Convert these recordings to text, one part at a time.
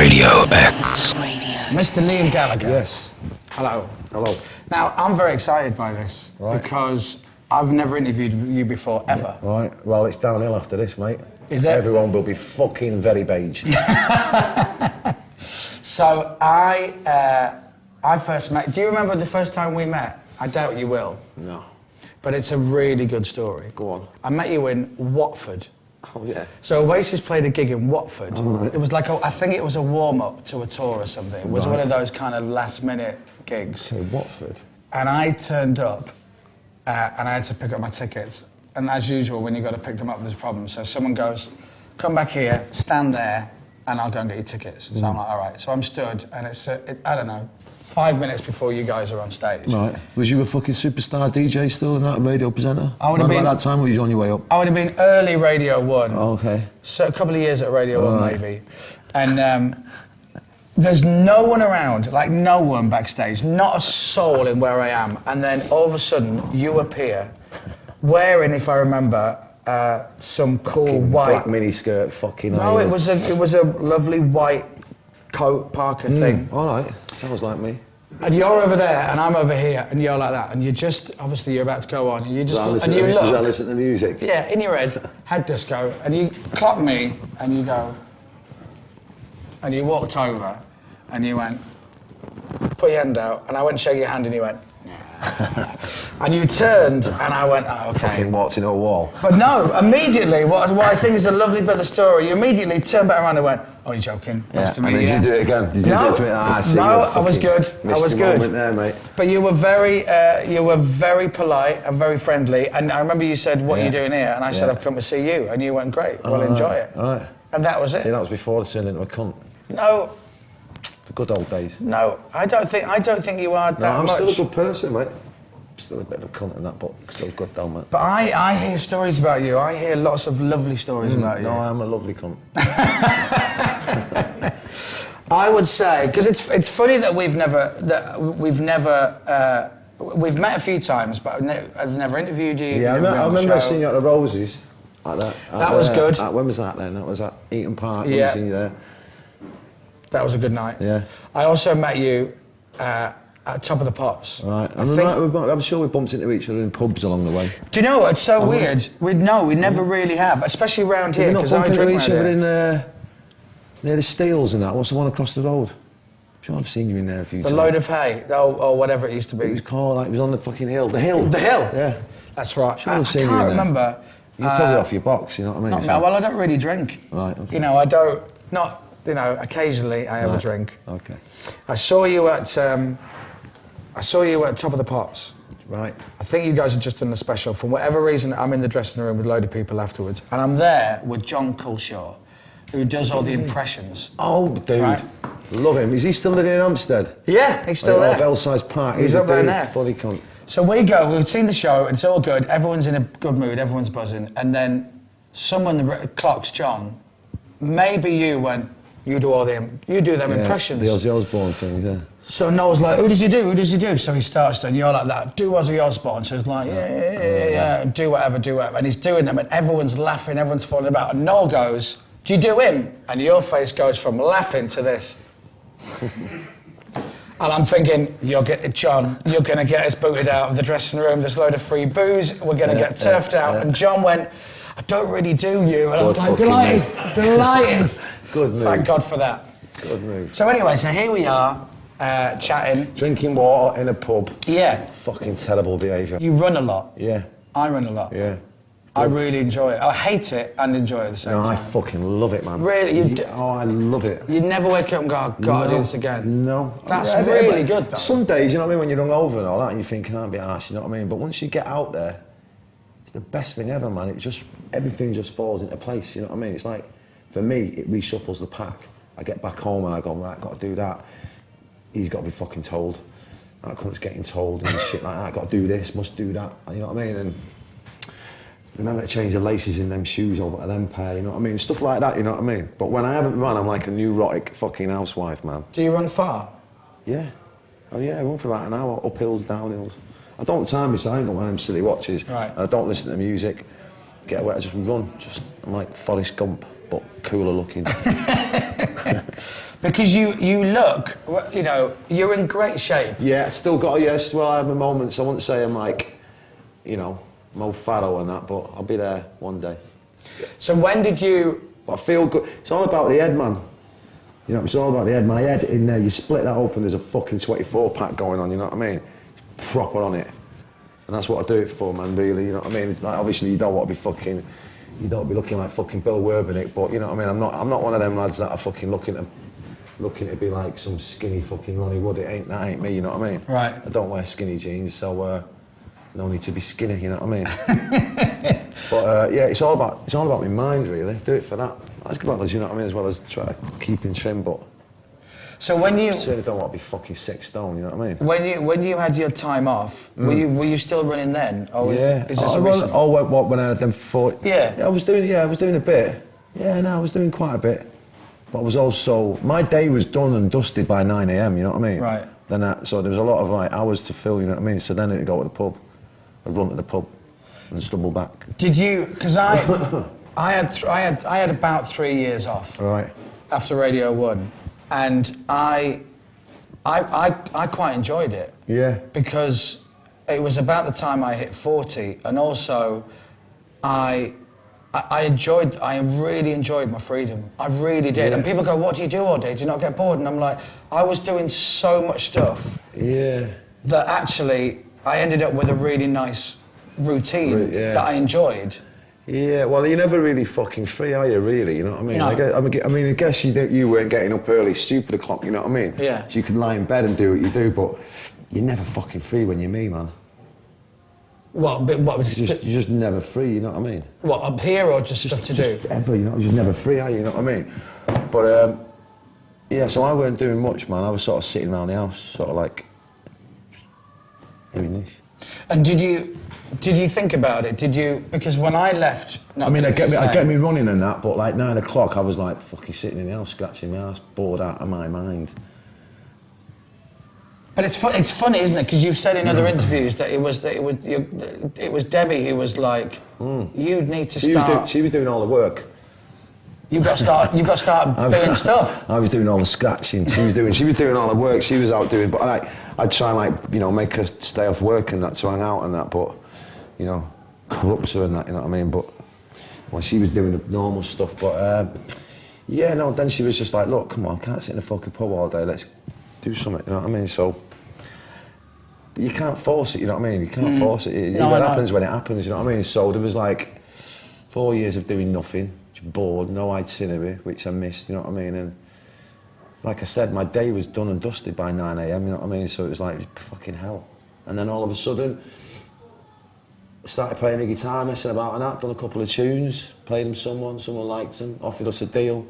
Radio X. Mr. Liam Gallagher. Yes. Hello. Hello. Now, I'm very excited by this because I've never interviewed you before, ever. Right. Well, it's downhill after this, mate. Is it? Everyone will be fucking very beige. So I first met. Do you remember the first time we met? I doubt you will. No. But it's a really good story. Go on. I met you in Watford. Oh, yeah. So Oasis played a gig in Watford. Oh, right. It was like, I think it was a warm-up to a tour or something. It was Right. one of those kind of last-minute gigs. Okay, Watford. And I turned up and I had to pick up my tickets. And as usual, when you've got to pick them up, there's a problem. So someone goes, come back here, stand there, and I'll go and get your tickets. So I'm like, all right. So I'm stood, and it's, I don't know, 5 minutes before you guys are on stage. Right. Was you a fucking superstar DJ still and that radio presenter? I would have been. At that time, or were you on your way up? I would have been early Radio 1. Oh, okay. So a couple of years at Radio 1, Right. maybe. And there's no one around, like no one backstage, not a soul in where I am. And then all of a sudden, you appear, wearing, if I remember, some cool Fucking white... black miniskirt, fucking... No, it was a lovely white coat, parka thing. All right. Sounds like me. And you're over there, and I'm over here, and you're like that, and you're just, obviously you're about to go on, and you just, Does and you look... I listen to the music? Yeah, in your head disco, and you clock me, and you go, and you walked over, and you went, put your hand out, and I went to shake your hand, and you went, and you turned, and I went, oh, okay. Fucking walked into a wall. But no, immediately, what I think is a lovely bit of the story, you immediately turned back around and went, oh, you're joking, nice to meet you. Did you do it again? Did you No, do it to me? I see. no, I was good. I was good. Moment there, mate. But you were very polite and very friendly. And I remember you said, "What are you doing here?" And I said, "I've come to see you." And you went, "Great, well, enjoy it." All right. And that was it. See, that was before I turned into a cunt. No, The good old days. no, I don't think you are that No, I'm much. still a good person, mate. Still a bit of a cunt in that, but still good down, mate. But I hear stories about you. I hear lots of lovely stories about you. No, I'm a lovely cunt. I would say because it's funny that we've met a few times, but I've never interviewed you. Yeah, I remember seeing you at the Roses. That was good. When was that then? That was at Eaton Park. Yeah. Seen you there. That was a good night. Yeah. I also met you at Top of the Pops. Right. I'm I'm sure we bumped into each other in pubs along the way. Do you know what? It's so weird. We never really have, especially around here, because I drink each around other here. in near the Steels and that. What's the one across the road? I'm sure I've seen you in there a few The times. Load of Hay, or whatever it used to It be. was called like it was on the fucking hill. The hill. The Hill. Yeah. That's right. Sure I've I seen you can't in there. remember. You're probably off your box. You know what I mean? Not, So- no, well, I don't really drink. Right. Okay. You know, I don't. Not. You know, occasionally I have a Right. drink. Okay. I saw you at Top of the Pops. Right. I think you guys had just done a special. For whatever reason, I'm in the dressing room with a load of people afterwards, and I'm there with John Culshaw, who does all the impressions. Oh, dude. Right. Love him. Is he still living in Hampstead? Yeah, he's still there. Belsize Park. He's a up around dude, there. Funny cunt. So we go, we've seen the show, it's all good, everyone's in a good mood, everyone's buzzing, and then someone clocks John, maybe you went, you do them impressions. The Ozzy Osbourne thing, yeah. So Noel's like, who does he do, who does he do? So he starts to, and you're like that, do Ozzy Osbourne. So he's like, yeah, and do whatever. And he's doing them, and everyone's laughing, everyone's falling about, and Noel goes, do you do him? And your face goes from laughing to this. And I'm thinking, John, you're going to get us booted out of the dressing room. There's a load of free booze. We're going to get turfed out. And John went, I don't really do you. And I was like, delighted. Good move. Thank God for that. Good move. So anyway, so here we are, chatting. Drinking water in a pub. Yeah. Fucking terrible behaviour. You run a lot. Yeah. I run a lot. Yeah. I really enjoy it. I hate it and enjoy it at the same No, I time. fucking love it, man. Really? Oh, I love it. You never wake up and go, I've got to do this again. No. That's Yeah, really but good, though. Some days, you know what I mean, when you're hungover and all that, and you think, can't be arsed, you know what I mean? But once you get out there, it's the best thing ever, man. Everything just falls into place, you know what I mean? It's like, for me, it reshuffles the pack. I get back home and I go, right, got to do that. He's got to be fucking told. That cunt's getting told and shit like that. Got to do this, must do that. You know what I mean? And remember to change the laces in them shoes over to them pair, you know what I mean? Stuff like that, you know what I mean? But when I haven't run, I'm like a neurotic fucking housewife, man. Do you run far? Yeah. Oh yeah, I run for about an hour, up hills, down hills. I don't time myself, I ain't got one of them silly watches. Right. And I don't listen to music. Get away, I just run. I'm like Forrest Gump, but cooler looking. Because you look, you know, you're in great shape. Yeah, still got, yes, well, I have my moments. I wouldn't say I'm like, you know, Mo Farrow and that, but I'll be there one day. So when did you... But I feel good. It's all about the head, man. You know, it's all about the head. My head in there, you split that open, there's a fucking 24 pack going on, you know what I mean? It's proper on it. And that's what I do it for, man, really, you know what I mean? It's like, obviously, you don't want to be fucking, you don't want to be looking like fucking Bill Werbenick, but you know what I mean? I'm not one of them lads that are fucking looking to be like some skinny fucking Ronnie Wood. That ain't me, you know what I mean? Right. I don't wear skinny jeans, so no need to be skinny, you know what I mean? But yeah, it's all about my mind, really. Do it for that. That's about us, you know what I mean, as well as try to keep in trim, but... So when you... Certainly don't want to be fucking 6 stone, you know what I mean? When you had your time off, were you still running then? Or yeah. is this a recent... what, when I had them 4... Yeah. I was doing a bit. Yeah, no, I was doing quite a bit. But I was also... My day was done and dusted by 9 a.m, you know what I mean? Right. So there was a lot of like hours to fill, you know what I mean? So then I'd go to the pub. I'd run to the pub and stumble back. Did you... Because I had about 3 years off. Right. After Radio 1. And I quite enjoyed it. Yeah. Because it was about the time I hit 40, and also I really enjoyed my freedom. I really did. Yeah. And people go, "What do you do all day? Do you not get bored?" And I'm like, I was doing so much stuff. Yeah. That actually I ended up with a really nice routine that I enjoyed. Yeah, well, you're never really fucking free, are you, really? You know what I mean? No. I guess you weren't getting up early, stupid o'clock, you know what I mean? Yeah. So you can lie in bed and do what you do, but you're never fucking free when you're me, man. What? You're just never free, you know what I mean? What, up here or just stuff to do? Ever, you know, you're just never free, are you, you know what I mean? But, yeah, so I weren't doing much, man. I was sort of sitting around the house, sort of like, doing this. And did you think about it? Did you, because when I left... I mean, I get me running and that, but like 9 o'clock, I was like fucking sitting in the house, scratching my ass, bored out of my mind. But it's funny, isn't it? Because you've said in other interviews that it was Debbie who was like, you need to start... She was doing all the work. You've got to start doing stuff. I was doing all the scratching. She was doing all the work. She was out doing, but I'd try and like, you know, make her stay off work and that to hang out and that, but, you know, corrupt her and that, you know what I mean? But well, she was doing the normal stuff, but yeah, no. Then she was just like, look, come on, can't sit in the fucking pub all day. Let's do something, you know what I mean? So you can't force it, you know what I mean? You can't force it. It happens when it happens, you know what I mean? So there was like 4 years of doing nothing. Bored, no itinerary, which I missed, you know what I mean? And like I said, my day was done and dusted by 9 a.m, you know what I mean? So it was like, fucking hell. And then all of a sudden, I started playing the guitar, messing about and that, done a couple of tunes, played them someone liked them, offered us a deal.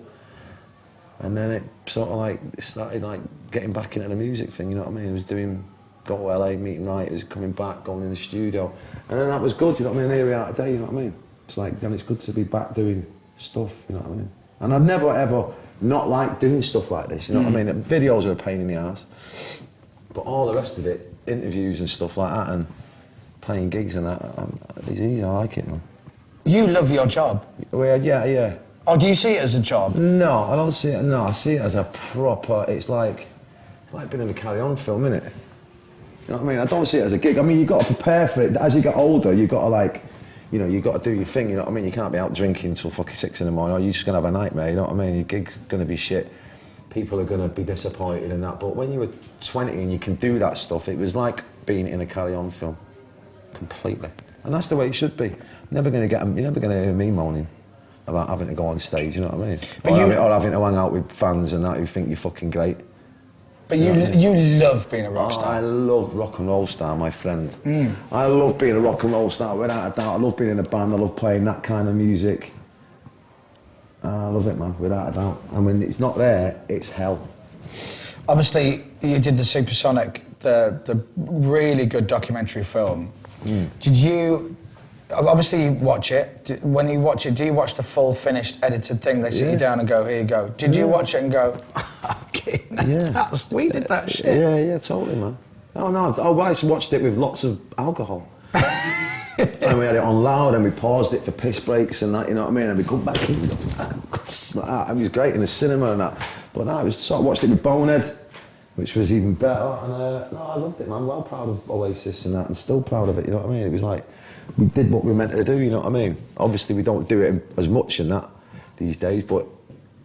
And then it sort of like, it started like getting back into the music thing, you know what I mean? I was doing, go to LA, meeting writers, coming back, going in the studio. And then that was good, you know what I mean? Here we are today, you know what I mean? It's like, then it's good to be back doing stuff, you know what I mean? And I've never ever not liked doing stuff like this, you know what I mean? Videos are a pain in the ass, but all the rest of it, interviews and stuff like that, and playing gigs and that, it's easy, I like it, man. You love your job? Well, yeah. Oh, do you see it as a job? No, I don't see it, no, I see it as a proper, it's like being in a carry-on film, innit? You know what I mean? I don't see it as a gig. I mean, you've got to prepare for it. As you get older, you've got to like, you know, you've got to do your thing, you know what I mean? You can't be out drinking till fucking 6 in the morning, or you're just going to have a nightmare, you know what I mean? Your gig's going to be shit, people are going to be disappointed and that, but when you were 20 and you can do that stuff, it was like being in a carry-on film, completely. And that's the way it should be. You're never going to hear me moaning about having to go on stage, you know what I mean? Or having to hang out with fans and that who think you're fucking great. But you love being a rock star. I love rock and roll star, my friend. I love being a rock and roll star, without a doubt. I love being in a band, I love playing that kind of music. I love it, man, without a doubt. And when it's not there, it's hell. Obviously, you did the Supersonic, the really good documentary film. Did you... Obviously, you watch it. When you watch it, do you watch the full, finished, edited thing? They sit you down and go, here you go. Did you watch it and go, okay, we did that shit? Yeah, totally, man. Oh, no, I watched it with lots of alcohol. And we had it on loud and we paused it for piss breaks and that, you know what I mean? And we come back in. Just like that. It was great in the cinema and that. But no, it was sort of watched it with Bonehead, which was even better. And no, I loved it, man. I'm well proud of Oasis and that, and still proud of it. You know what I mean? It was like we did what we were meant to do. You know what I mean? Obviously, we don't do it as much in that these days, but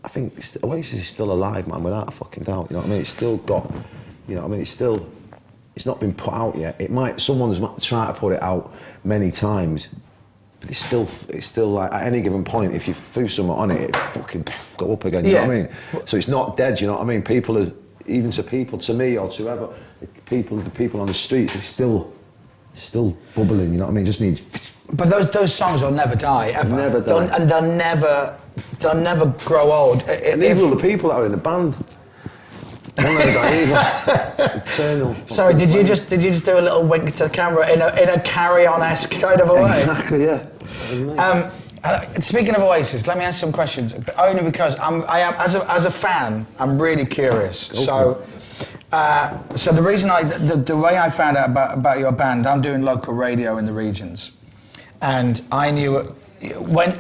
I think Oasis is still alive, man, without a fucking doubt. You know what I mean? It's still got, you know what I mean? It's not been put out yet. Someone's tried to put it out many times, but it's still like at any given point, if you threw something on it, it'd fucking go up again. You know what I mean? So it's not dead. You know what I mean? People are, even to me or to whoever, the people on the streets, it's still bubbling. You know what I mean? It just needs. But those songs will never die ever. Never die. And they'll never grow old. And even all the people that are in the band. They'll never die either. Eternal. Sorry, did you just do a little wink to the camera in a Carry-On-esque kind of a way? Exactly, yeah. Speaking of Oasis, let me ask some questions. Only because I am as a fan, I'm really curious. So the reason the way I found out about your band, I'm doing local radio in the regions, and I knew when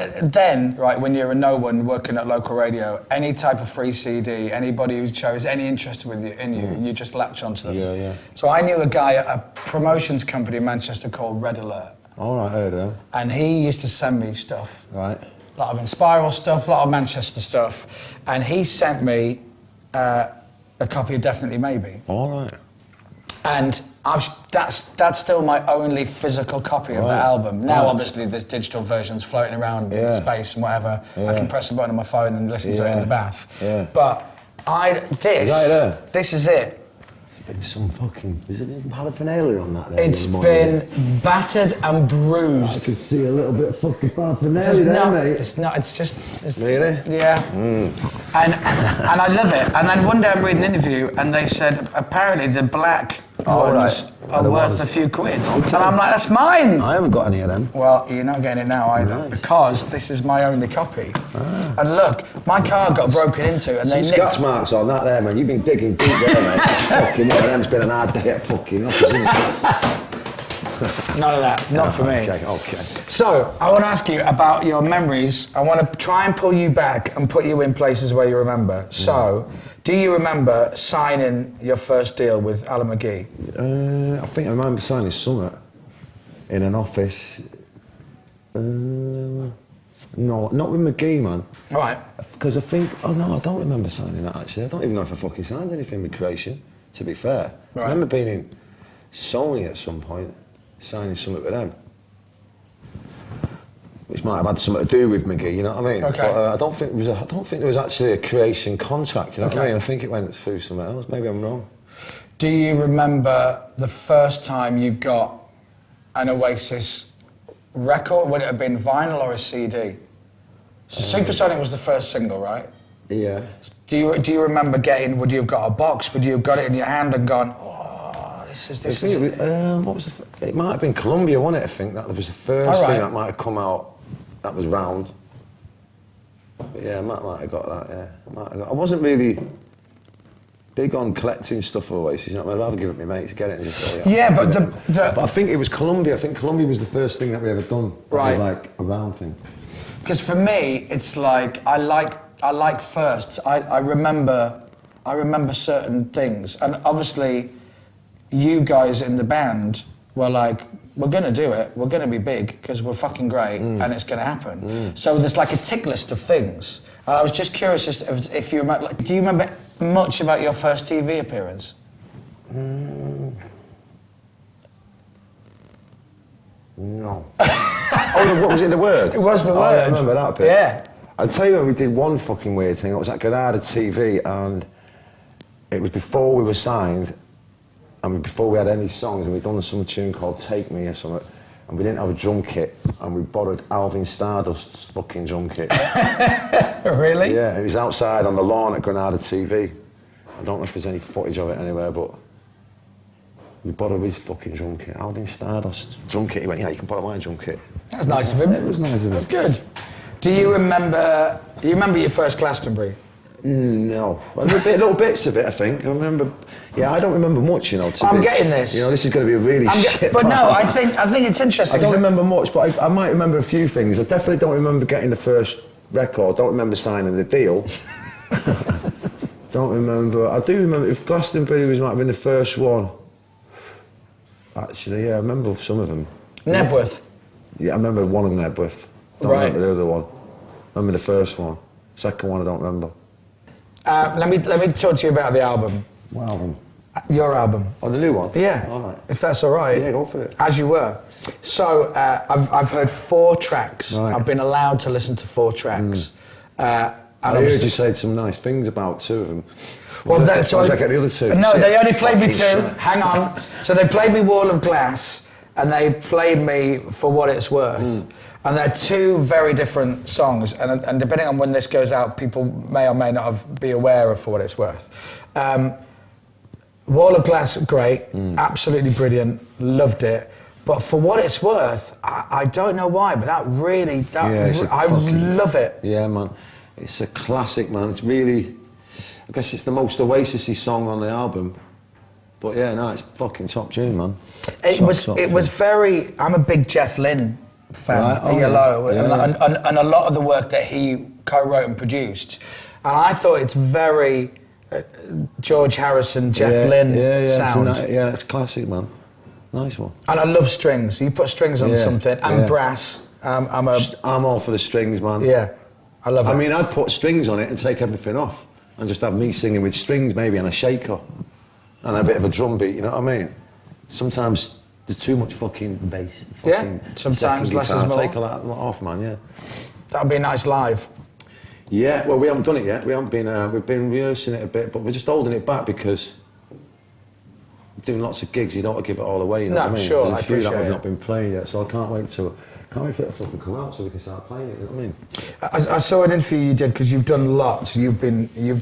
you're a no one working at local radio, any type of free CD, anybody who shows any interest in you, you just latch onto them. Yeah, yeah. So I knew a guy at a promotions company in Manchester called Red Alert. All right, I heard of him. And he used to send me stuff. Right. A lot of Inspiral stuff, a lot of Manchester stuff. And he sent me a copy of Definitely Maybe. All right. And that's still my only physical copy of the album. Now, obviously, there's digital versions floating around in space and whatever. I can press a button on my phone and listen to it in the bath. Yeah. But this is it. It's some fucking... Is it paraphernalia on that there? It's been battered and bruised. I can see a little bit of fucking paraphernalia there, mate. It's not, it's just... Really? Yeah. And I love it. And then one day I'm reading an interview and they said, apparently the black ones are worth a few quid. Okay. And I'm like, that's mine! I haven't got any of them. Well, you're not getting it now either, because this is my only copy. And look, my car got broken into and they nicked... Scratch marks on that there, man. You've been digging deep there, mate. Fucking one of them's been an hard day at fucking office, isn't it? None of that, not for me. Okay. So, I want to ask you about your memories. I want to try and pull you back and put you in places where you remember. So, do you remember signing your first deal with Alan McGee? I think I remember signing something in an office. No, not with McGee, man. Right. Because I think, I don't remember signing that actually. I don't even know if I fucking signed anything with Creation, to be fair. Right. I remember being in Sony at some point, signing something with them. Which might have had something to do with McGee, you know what I mean? Okay. But I don't think there was actually a Creation contract, you know what I mean? I think it went through somewhere else, maybe I'm wrong. Do you remember the first time you got an Oasis record? Would it have been vinyl or a CD? So Supersonic was the first single, right? Yeah. Do you remember would you have got a box? Would you have got it in your hand and gone, oh, this is... What was it might have been Columbia, wasn't it? I think that was the first thing that might have come out that was round. But yeah, I might have got that, yeah. I wasn't really big on collecting stuff for Oasis, you know what I mean? I'd rather give it to my mate to get it and just say, but I think it was Columbia. I think Columbia was the first thing that we ever done. Right. It was like a round thing. Because for me, it's like, I like firsts. I remember certain things. And obviously, you guys in the band were like, we're going to do it, we're going to be big, because we're fucking great, and it's going to happen. So there's like a tick list of things. And I was just curious as to if you remember, do you remember much about your first TV appearance? No. What was it, The Word? It was The Word. I remember that bit. Yeah. I'll tell you when we did one fucking weird thing. It was at Granada TV, and it was before we were signed, and before we had any songs, and we'd done some tune called Take Me or something, and we didn't have a drum kit, and we borrowed Alvin Stardust's fucking drum kit. Really? Yeah, it was outside on the lawn at Granada TV. I don't know if there's any footage of it anywhere, but we borrowed his fucking drum kit, Alvin Stardust's drum kit. He went, yeah, you can borrow my drum kit. That was nice of him. It was nice of him. That's good. Do you remember your first Glastonbury? No. I remember little bits of it, I think. I remember... Yeah, I don't remember much, you know. I'm getting this. You know, this is going to be a really shit But part. no, I think it's interesting. I don't remember much, but I might remember a few things. I definitely don't remember getting the first record. Don't remember signing the deal. Don't remember. I do remember if Glastonbury might have been the first one. Actually, yeah, I remember some of them. Nebworth. Yeah, I remember one of Nebworth. Don't remember the other one. I remember the first one. Second one, I don't remember. Let me talk to you about the album. What album? Your album. Oh, the new one? Yeah. All right. If that's all right. Yeah, go for it. As you were. So I've heard 4 tracks. Right. I've been allowed to listen to 4 tracks. I heard you say some nice things about 2 of them. Well, so I get the other 2. No, they only played me 2. Shit. Hang on. So they played me Wall of Glass, and they played me For What It's Worth. And they're 2 very different songs, and depending on when this goes out, people may or may not be aware of For What It's Worth. Wall of Glass, great, absolutely brilliant, loved it. But For What It's Worth, I don't know why, but I love it. Yeah, man. It's a classic, man. It's really, I guess it's the most Oasis-y song on the album. But yeah, no, it's fucking top tune, man. It was very, I'm a big Jeff Lynne fan, right. ELO, yeah. and a lot of the work that he co-wrote and produced. And I thought it's very George Harrison, Jeff Lynne sound. It's classic, man. Nice one. And I love strings. You put strings on something, and brass. I'm all for the strings, man. Yeah, I love it. I mean, I'd put strings on it and take everything off, and just have me singing with strings, maybe, and a shaker, and a bit of a drum beat. You know what I mean? Sometimes there's too much fucking bass. Sometimes less is more. Take all that off, man. Yeah. That'd be nice live. Yeah. Well, we haven't done it yet. We haven't been. We've been rehearsing it a bit, but we're just holding it back because we're doing lots of gigs. You don't want to give it all away. You know what I mean? Sure. There's I a few appreciate that have it. not been played yet, so I can't wait for it to fucking come out so we can start playing it. You know what I mean? I saw an interview you did because you've done lots. You've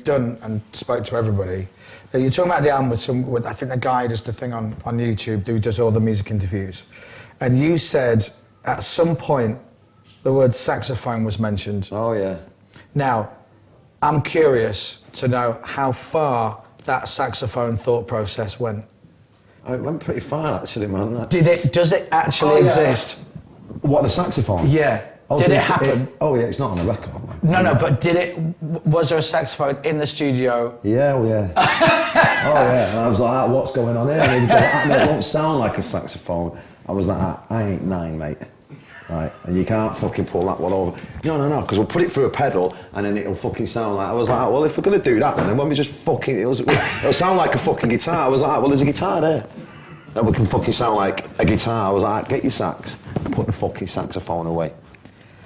done and spoke to everybody. You're talking about the album with I think the guy who does the thing on YouTube who does all the music interviews, and you said at some point the word saxophone was mentioned. Oh yeah. Now, I'm curious to know how far that saxophone thought process went. It went pretty far actually, man. Does it actually exist? What, the saxophone? Yeah. Did it happen? It's not on the record, man. No, but was there a saxophone in the studio? Yeah. Oh yeah, and I was like, what's going on here? And it won't sound like a saxophone. I was like, I ain't 9, mate. Right, and you can't fucking pull that one over. No, because we'll put it through a pedal and then it'll fucking sound like, I was like, well, if we're going to do that, then why don't we just fucking, it'll sound like a fucking guitar. I was like, well, there's a guitar there. And we can fucking sound like a guitar. I was like, get your sax, put the fucking saxophone away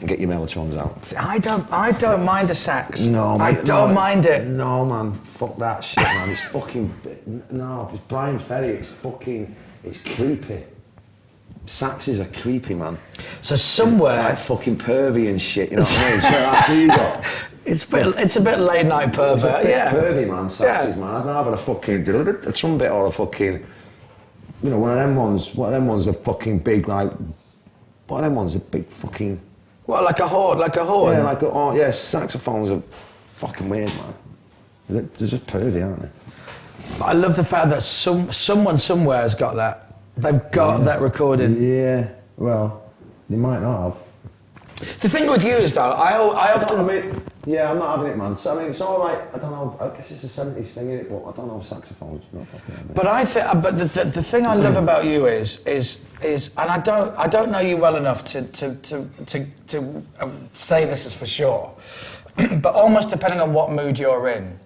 and get your mellotrons out. See, I don't mind a sax. No, man. I don't mind it. No, man, fuck that shit, man. It's fucking, no, it's Brian Ferry, it's creepy. Saxes are creepy, man. So somewhere... Like fucking pervy and shit, you know what I mean? So it's a bit late night pervert, it's a bit pervy, man, saxes, man. I'd rather a fucking a trumpet or a fucking, you know, one of them ones are fucking big, like, one of them ones are big fucking... What, like a horn? Yeah, saxophones are fucking weird, man. They're just pervy, aren't they? But I love the fact that someone somewhere has got that. They've got that recorded. Yeah, well, they might not have. The thing with you is, though, I often... I'm not having it, man. So, I mean, it's all right. I don't know. I guess it's a 70s thing, innit? But I don't know saxophones. Not fucking. But I think, the thing I love about you is, and I don't know you well enough to say this is for sure, but almost depending on what mood you're in,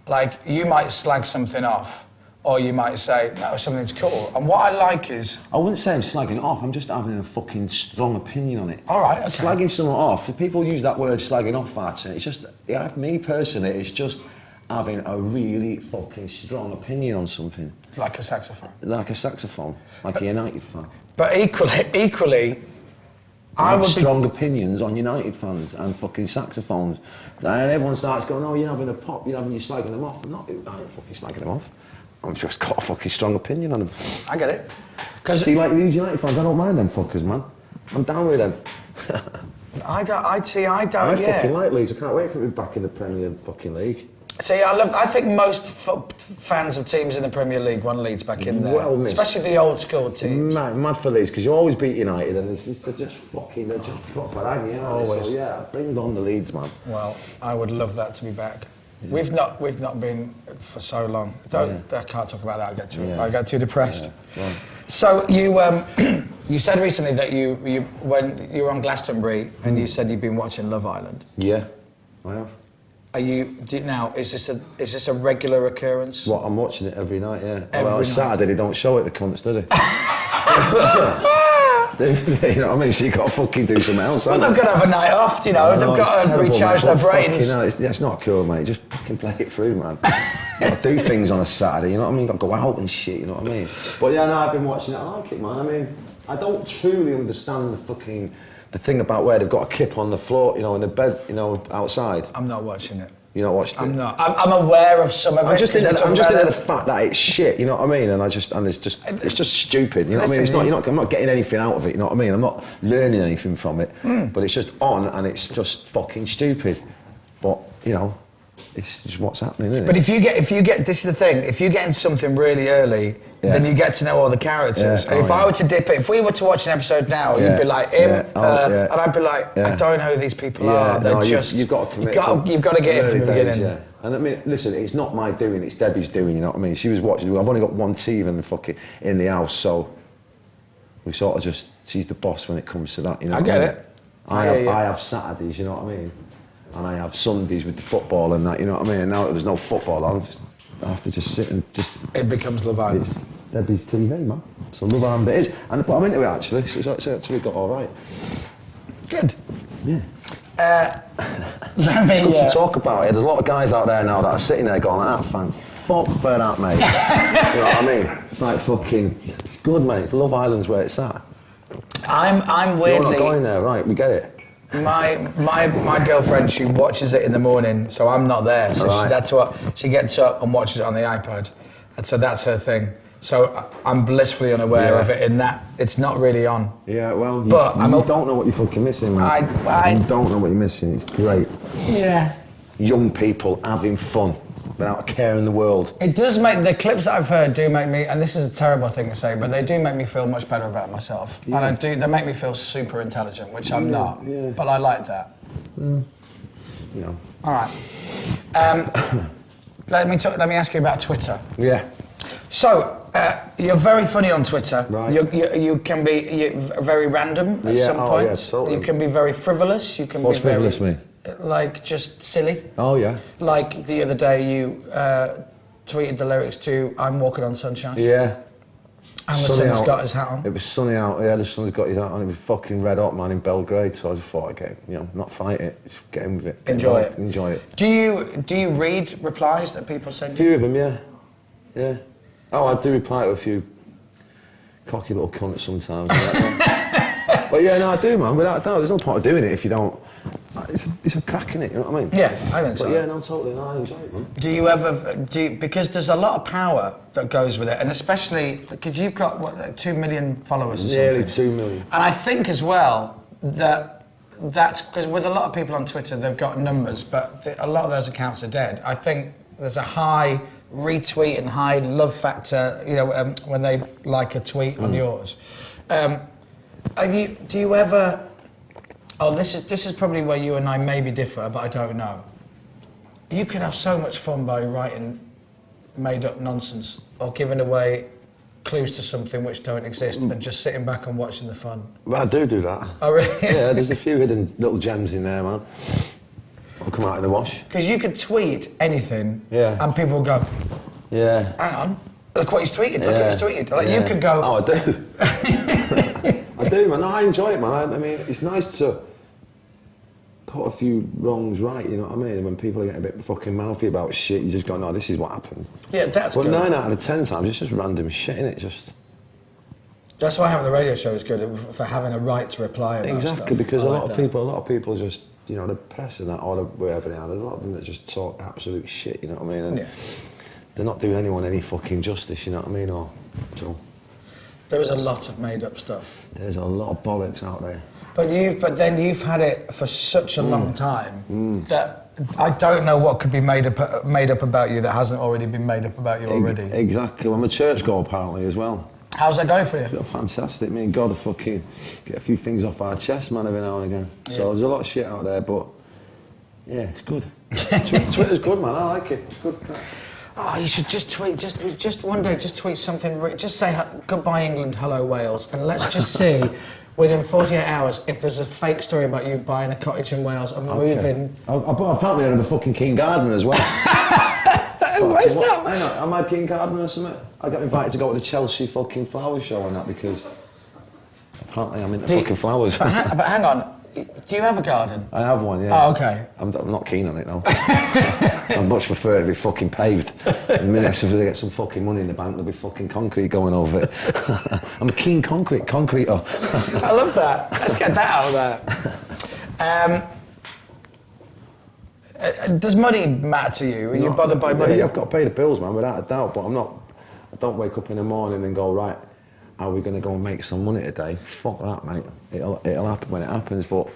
like you might slag something off. Or you might say, no, something's cool. And what I like is... I wouldn't say I'm slagging it off, I'm just having a fucking strong opinion on it. All right, okay. Slagging someone off, if people use that word slagging off, Martin, it's just, me personally, it's just having a really fucking strong opinion on something. Like a saxophone. Like a saxophone, like a United fan. But equally, I have strong opinions on United fans and fucking saxophones. And everyone starts going, oh, you're having a pop, you're slagging them off. I ain't fucking slagging them off. I've just got a fucking strong opinion on them. I get it. See, like these United fans, I don't mind them fuckers, man. I'm down with them. I don't, I fucking like Leeds. I can't wait for it to be back in the Premier fucking League. See, I think most fans of teams in the Premier League want Leeds back in there, Well, especially the old school teams. Mad for Leeds, because you always beat United, and they're just proper hanging out. Always. So yeah, bring on the Leeds, man. Well, I would love that to be back. Yeah. We've not been for so long. I can't talk about that. I get too depressed. Yeah. So you you said recently that you when you were on Glastonbury and you said you've been watching Love Island. Yeah, I have. Is this a regular occurrence? What, I'm watching it every night, yeah. Every well, night. Saturday they don't show it, the cunts, does it? You know what I mean? So you've got to fucking do something else. Well, they've got to have a night off, you know. They've got to recharge their brains. It's not cool, mate. Just fucking play it through, man. You've got to do things on a Saturday, you know what I mean? You've got to go out and shit, you know what I mean? But yeah, no, I've been watching it. I like it, man. I mean, I don't truly understand the thing about where they've got a kip on the floor, you know, in the bed, you know, outside. I'm not watching it. You're not watching it? I'm not. I'm aware of some of it. I'm just into the fact that it's shit, you know what I mean? And it's just stupid, you know what I mean? I'm not getting anything out of it, you know what I mean? I'm not learning anything from it. But it's just on and it's just fucking stupid. But, you know, it's just what's happening, isn't it? But if you get, this is the thing, if you get into something really early, then you get to know all the characters. And if I were to dip it, if we were to watch an episode now, you'd be like him, and I'd be like, I don't know who these people are. They're you've got to commit. You've got to get in from the beginning. Yeah. And I mean, listen, it's not my doing, it's Debbie's doing, you know what I mean? She was watching, I've only got one TV in the house, so we sort of just, she's the boss when it comes to that, you know I get it. I have Saturdays, you know what I mean? And I have Sundays with the football and that, you know what I mean? And now that there's no football on, I have to just sit and just... It becomes Love Island. Debbie's TV, man. So Love Island it is. But I'm into it, actually. So it's actually got all right. Good. Yeah. Let me... It's good to talk about it. There's a lot of guys out there now that are sitting there going, thank fuck for that, mate. You know what I mean? It's like fucking... It's good, mate. It's Love Island's where it's at. I'm weirdly... You're not going there, right? We get it. My girlfriend, she watches it in the morning, so I'm not there. So that's what she gets up and watches it on the iPad, and so that's her thing. So I'm blissfully unaware of it in that it's not really on. Yeah, well, you don't know what you're fucking missing, man. You don't know what you're missing. It's great. Yeah. Young people having fun without a care in the world. It does make, the clips that I've heard do make me, and this is a terrible thing to say, but they do make me feel much better about myself. Yeah. And they make me feel super intelligent, which I'm not. Yeah. But I like that. Yeah. All right. Let me ask you about Twitter. Yeah. So, you're very funny on Twitter. Right. You can be very random at some points. Yeah, totally. You can be very frivolous. You can What's be very... frivolous mean? Like, just silly. Oh, yeah. Like, the other day you tweeted the lyrics to I'm Walking on Sunshine. Yeah. And the sun's got his hat on. It was sunny out, yeah, the sun's got his hat on. It was fucking red hot, man, in Belgrade, so I just thought, okay, you know, not fight it, just get in with it. Enjoy it. Enjoy it. Do you read replies that people send you? A few of them, yeah. Yeah. Oh, I do reply to a few cocky little cunts sometimes. But yeah, no, I do, man, without a doubt. There's no point of doing it if you don't... It's a crack in it, you know what I mean? Yeah, I think so. But yeah, no, totally, no, I enjoy it, man. Do you ever, because there's a lot of power that goes with it, and especially, because you've got, what, 2 million followers or something? Nearly 2 million. And I think as well, that's, because with a lot of people on Twitter, they've got numbers, but a lot of those accounts are dead. I think there's a high retweet and high love factor, you know, when they like a tweet on yours. Do you ever... Oh, this is probably where you and I maybe differ, but I don't know. You could have so much fun by writing made-up nonsense or giving away clues to something which don't exist and just sitting back and watching the fun. Well, I do that. Oh, really? Yeah, there's a few hidden little gems in there, man. I'll come out in the wash. Because you could tweet anything and people would go, yeah, hang on, look what he's tweeted, look what he's tweeted. Like, you could go... Oh, I do. I do, man. No, I enjoy it, man. I mean, it's nice to put a few wrongs right, you know what I mean? And when people are getting a bit fucking mouthy about shit, you just go, no, this is what happened. Yeah, that's good. But 9 out of 10 times, it's just random shit, innit? Just... That's why having the radio show is good, for having a right to reply about stuff. Exactly, because a lot of people just, you know, the press and that, or wherever they are, there's a lot of them that just talk absolute shit, you know what I mean? And they're not doing anyone any fucking justice, you know what I mean? There is a lot of made-up stuff. There's a lot of bollocks out there. But then you've had it for such a long time that I don't know what could be made up about you that hasn't already been made up about you already. Exactly. Well, I'm a churchgoer apparently as well. How's that going for you? Fantastic. Me and God are fucking get a few things off our chest, man, every now and again. Yeah. So there's a lot of shit out there, but yeah, it's good. Twitter's good, man. I like it. It's good. Oh, you should just tweet. Just one day, just tweet something. Just say goodbye England, hello Wales, and let's just see within 48 hours if there's a fake story about you buying a cottage in Wales and moving. Apparently, I'm the fucking King Gardener as well. What's that? Hang on, am I King Gardener or something? I got invited to go to the Chelsea fucking flower show and that because apparently I'm into fucking flowers. But hang on, do you have a garden? I have one, yeah. Oh, okay. I'm not keen on it, no. I'd much prefer it to be fucking paved. The minute I get some fucking money in the bank, there'll be fucking concrete going over it. I'm a keen concreter. I love that. Let's get that out of there. Does money matter to you? Are you bothered by money? Yeah, I've got to pay the bills, man, without a doubt. But I don't wake up in the morning and go, right, how are we going to go and make some money today? Fuck that, mate. It'll happen when it happens. But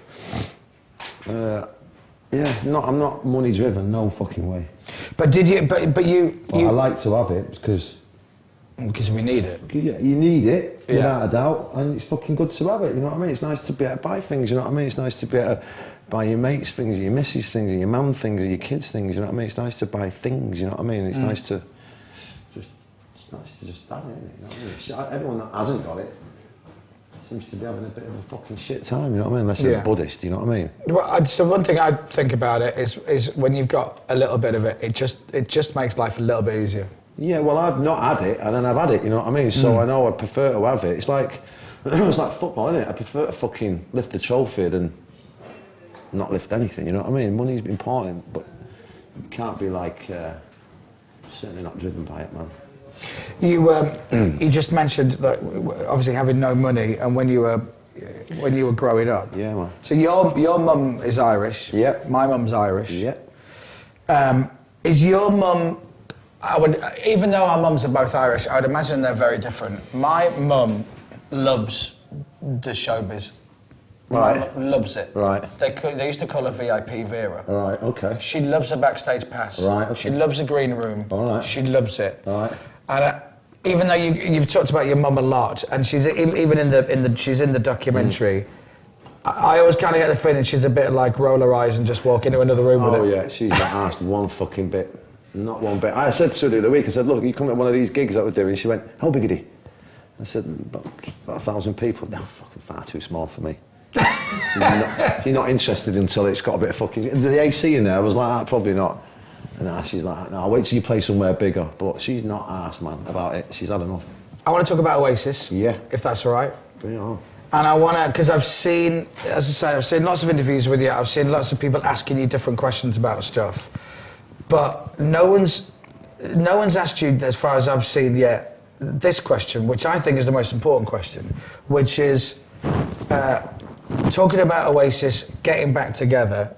yeah, I'm not money driven. No fucking way. But did you? But you. I like to have it because we need it. Yeah, you need it without a doubt, and it's fucking good to have it. You know what I mean? It's nice to be able to buy things. You know what I mean? It's nice to be able to buy your mates things, your missus things, your mum things, your kids things. You know what I mean? It's nice to buy things. You know what I mean? It's nice to just have it. You know what I mean? Everyone that hasn't got it seems to be having a bit of a fucking shit time. You know what I mean? Unless they're Buddhist. You know what I mean? Well, so one thing I think about it is when you've got a little bit of it, it just makes life a little bit easier. Yeah, well, I've not had it, and then I've had it, you know what I mean? So I know I prefer to have it. It's like football, isn't it? I prefer to fucking lift the trophy than not lift anything, you know what I mean? Money's important, but you can't be like, certainly not driven by it, man. You just mentioned that obviously having no money, and when you were growing up. Yeah, man. So your mum is Irish. Yep. My mum's Irish. Yep. Is your mum? Even though our mums are both Irish, I would imagine they're very different. My mum loves the showbiz. Right. My mum loves it. Right. They used to call her VIP Vera. Right, okay. She loves a backstage pass. Right, okay. She loves the green room. All right. She loves it. Right. And even though you've talked about your mum a lot, and she's even she's in the documentary. I always kind of get the feeling she's a bit like roll her eyes and just walk into another room with it. Oh yeah, she's not asked one fucking bit. Not one bit. I said to her the other week, I said, look, you come to one of these gigs that we're doing. She went, how big are they? I said, about 1,000 people. No, fucking far too small for me. She's not interested until it's got a bit of fucking... The AC in there, I was like, probably not. And she's like, no, I'll wait till you play somewhere bigger. But she's not asked, man, about it. She's had enough. I want to talk about Oasis. Yeah. If that's all right. Bring it on. And I want to, because I've seen, as I say, I've seen lots of interviews with you. I've seen lots of people asking you different questions about stuff. But no one's asked you, as far as I've seen yet, this question, which I think is the most important question, which is talking about Oasis getting back together.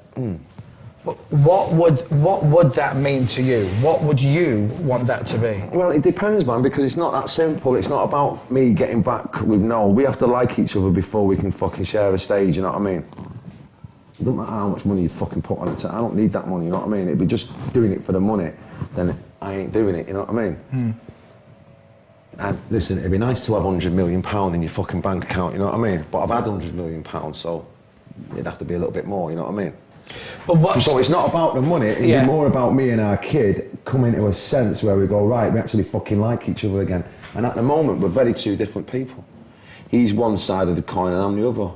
What would that mean to you? What would you want that to be? Well, it depends, man, because it's not that simple. It's not about me getting back with Noel. We have to like each other before we can fucking share a stage, you know what I mean? It doesn't matter how much money you fucking put on it. I don't need that money, you know what I mean? It'd be just doing it for the money, then I ain't doing it, you know what I mean? And listen, it'd be nice to have £100 million in your fucking bank account, you know what I mean? But I've had £100 million, so it'd have to be a little bit more, you know what I mean? But so it's not about the money, it'd be more about me and our kid coming to a sense where we go, right, we actually fucking like each other again. And at the moment, we're very two different people. He's one side of the coin and I'm the other.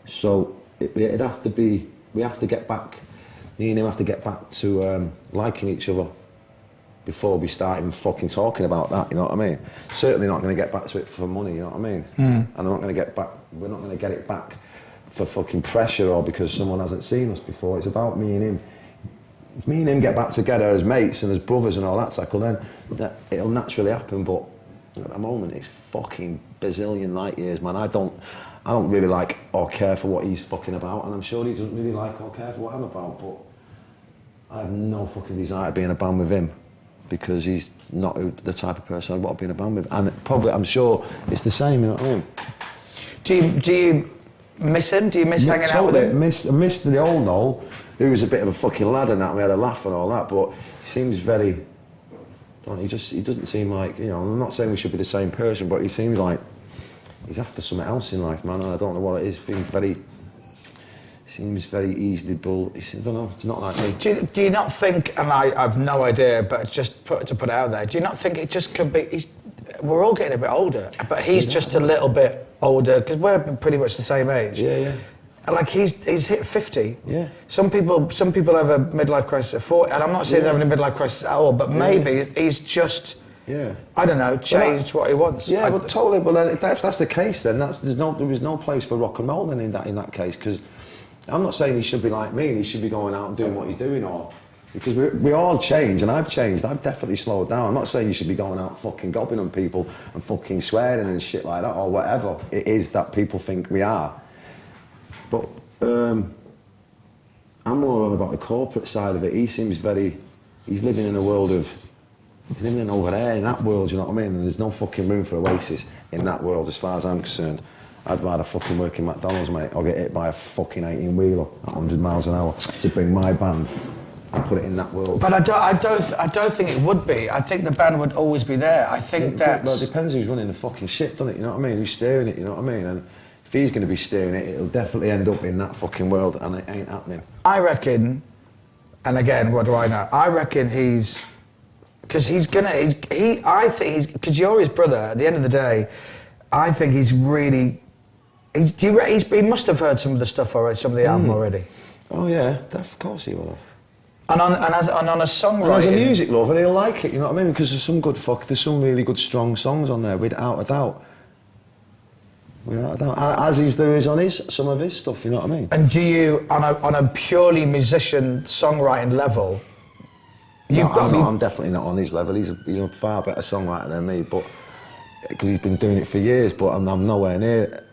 So it'd have to be, we have to get back, me and him have to get back to liking each other before we start even fucking talking about that, you know what I mean? Certainly not going to get back to it for money, you know what I mean? And I'm not going to get back, we're not going to get it back for fucking pressure or because someone hasn't seen us before. It's about me and him. If me and him get back together as mates and as brothers and all that cycle, then it'll naturally happen. But at the moment, it's fucking bazillion light years, man. I don't really like or care for what he's fucking about, and I'm sure he doesn't really like or care for what I'm about. But I have no fucking desire to be in a band with him. because he's not the type of person I'd want to be in a band with. And probably, I'm sure it's the same, you know what I mean? Do you miss him? Do you miss hanging out with him? I missed the old Noel, who was a bit of a fucking lad and that, we had a laugh and all that, but he seems very... He doesn't seem like, you know, I'm not saying we should be the same person, but he seems like he's after something else in life, man, and I don't know what it is. Seems very easily bull. I don't know, it's not like me. Do you not think, and I've no idea, but just to put it out there, do you not think it just could be, we're all getting a bit older, but he's just a little bit older, because we're pretty much the same age. Yeah. Like he's hit 50. Yeah. Some people have a midlife crisis at 40, and I'm not saying he's having a midlife crisis at all, but maybe he's just, I don't know, changed what he wants. Yeah, but totally. But then if that's the case, then there is no place for rock and roll then in that case, because I'm not saying he should be like me and he should be going out and doing what he's doing, or because we all change, and I've changed. I've definitely slowed down. I'm not saying you should be going out fucking gobbing on people and fucking swearing and shit like that, or whatever it is that people think we are. But I'm more on about the corporate side of it. He seems he's living in a world of, he's living over there in that world, you know what I mean? And there's no fucking room for Oasis in that world as far as I'm concerned. I'd rather fucking work in McDonald's, mate, or get hit by a fucking 18-wheeler at 100 miles an hour to bring my band and put it in that world. But I don't think it would be. I think the band would always be there. I think Well, it depends who's running the fucking shit, doesn't it? You know what I mean? Who's steering it, you know what I mean? And if he's going to be steering it, it'll definitely end up in that fucking world, and it ain't happening. I reckon, and again, what do I know? I reckon because you're his brother, at the end of the day, I think he's really, he must have heard some of the stuff already, some of the album already. Oh yeah, of course he will have. And on a songwriting... And as a music lover, he'll like it, you know what I mean? Because there's some really good, strong songs on there, without a doubt. As there is on some of his stuff, you know what I mean? And do you, on a purely musician songwriting level, I'm definitely not on his level. He's a far better songwriter than me, but because he's been doing it for years. But I'm nowhere near.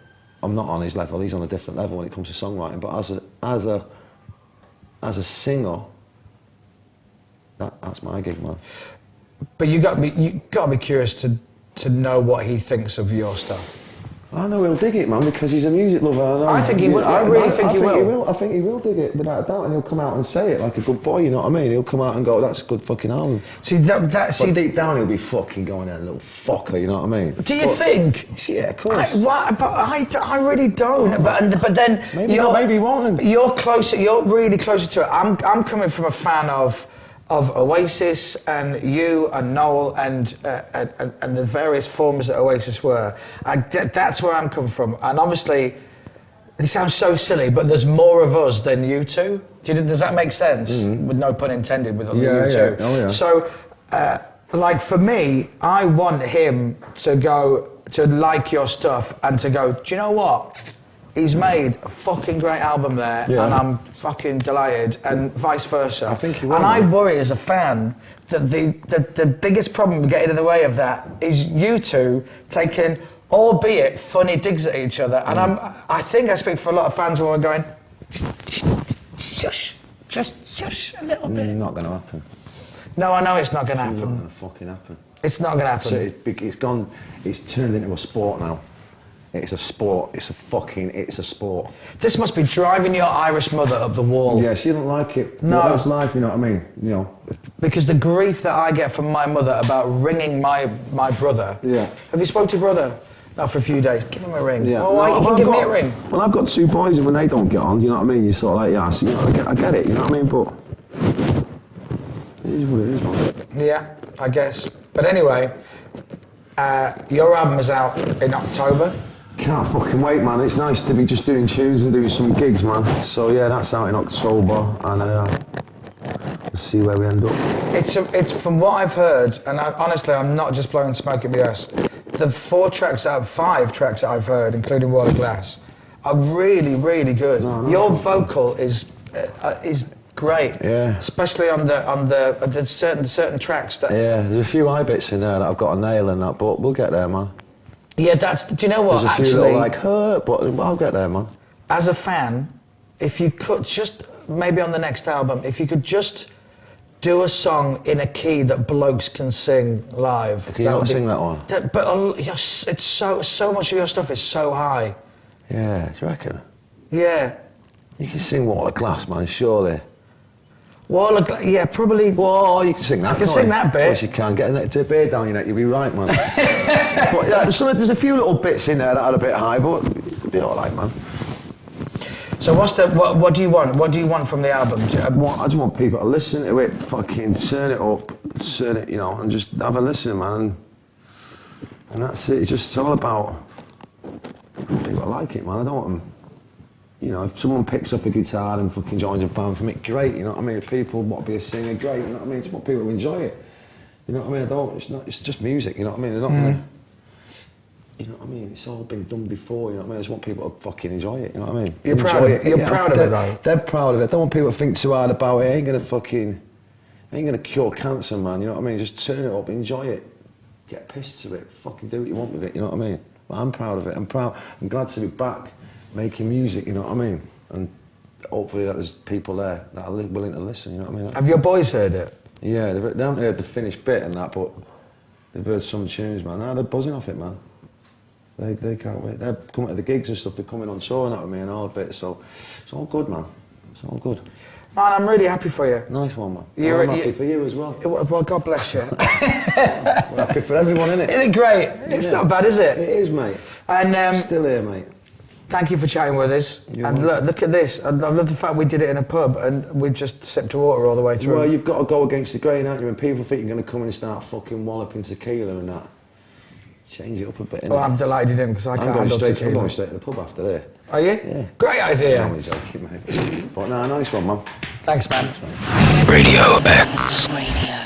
I'm not on his level. He's on a different level when it comes to songwriting. But as a singer, that's my gig, man. But you got to be curious to know what he thinks of your stuff. I know he'll dig it, man, because he's a music lover. I think he will. I really think he will. I think he will dig it without a doubt, and he'll come out and say it like a good boy. You know what I mean? He'll come out and go, "That's a good fucking album." But deep down, he'll be fucking going, "That little fucker." You know what I mean? Do you think? Yeah, of course. I really don't. But then maybe he won't. You're closer. You're really closer to it. I'm coming from a fan of Oasis and you and Noel and the various forms that Oasis were. That's where I'm coming from. And obviously, it sounds so silly, but there's more of us than you two. Does that make sense? Mm-hmm. With no pun intended with you two. Yeah. Oh, yeah. So, like for me, I want him to go to like your stuff and to go, do you know what? He's made a fucking great album there, and I'm fucking delighted, and vice versa. I think he will. And I worry as a fan that the biggest problem getting in the way of that is you two taking, albeit funny digs at each other. And I think I speak for a lot of fans who are going, shush, just shush a little bit. It's not going to happen. No, I know it's not going to happen. It's not going to fucking happen. It's not going to happen. So it's turned into a sport now. It's a sport. It's a sport. This must be driving your Irish mother up the wall. Yeah, she doesn't like it. No. But that's life, you know what I mean? You know. Because the grief that I get from my mother about ringing my brother. Yeah. Have you spoke to your brother? No, for a few days. Give him a ring. Yeah. Oh, you can give me a ring. Well, I've got two boys, and when they don't get on, you know what I mean? You're sort of like, yeah, so, you know, I get it, you know what I mean? But it is what it is, man. Yeah, I guess. But anyway, your album is out in October. Can't fucking wait, man. It's nice to be just doing tunes and doing some gigs, man. So yeah, that's out in October, and we'll see where we end up. It's from what I've heard, and honestly, I'm not just blowing smoke at BS. The 5 tracks that I've heard, including Wall of Glass, are really, really good. No. Your vocal is great. Yeah. Especially on the certain tracks that. Yeah, there's a few eye bits in there that I've got a nail in that, but we'll get there, man. Yeah, do you know what, there's a few little, like, hurt, but I'll get there, man. As a fan, if you could just, maybe on the next album, if you could just do a song in a key that blokes can sing live. Can you not sing that one? It's so much of your stuff is so high. Yeah, do you reckon? Yeah. You can sing Wall of Glass, man, surely. Yeah, probably. Whoa, you can sing that. I can sing that bit. Of course you can. Get a beer down your neck, you'll be right, man. But, yeah, there's a few little bits in there that are a bit high, but it'll be all right, man. So what do you want? What do you want from the album? I just want people to listen to it, fucking turn it up, you know, and just have a listen, man. And that's it. It's all about people like it, man. I don't want them. You know, if someone picks up a guitar and fucking joins a band for me, great, you know what I mean? If people want to be a singer, great, you know what I mean? I just want people to enjoy it. You know what I mean? It's just music, you know what I mean? They're not gonna, you know what I mean? It's all been done before, you know what I mean? I just want people to fucking enjoy it, you know what I mean? You're proud of it? You're proud of it, though? They're proud of it. I don't want people to think too hard about it. Ain't gonna cure cancer, man, you know what I mean? Just turn it up, enjoy it. Get pissed to it, fucking do what you want with it, you know what I mean? But I'm proud of it. I'm glad to be back making music, you know what I mean? And hopefully that there's people there that are willing to listen, you know what I mean? Have your boys heard it? Yeah, they haven't heard the finished bit and that, but they've heard some tunes, man. They're buzzing off it, man. They can't wait. They're coming to the gigs and stuff, they're coming on tour and that with me and all of it, so it's all good, man. It's all good. Man, I'm really happy for you. Nice one, man. I'm happy for you as well. Well, God bless you. We're happy for everyone, innit? Isn't it great? It's not bad, is it? It is, mate. And still here, mate. Thank you for chatting with us. And look at this. I love the fact we did it in a pub and we just sipped water all the way through. Well, you've got to go against the grain, haven't you? When people think you're going to come in and start fucking walloping tequila and that, change it up a bit, innit? Oh, I'm delighted you didn't, because I can't handle tequila. I'm going straight to the pub after there. Are you? Yeah. Great idea. I'm only joking, mate. But no, nice one, man. Thanks, man. Radio X. Radio.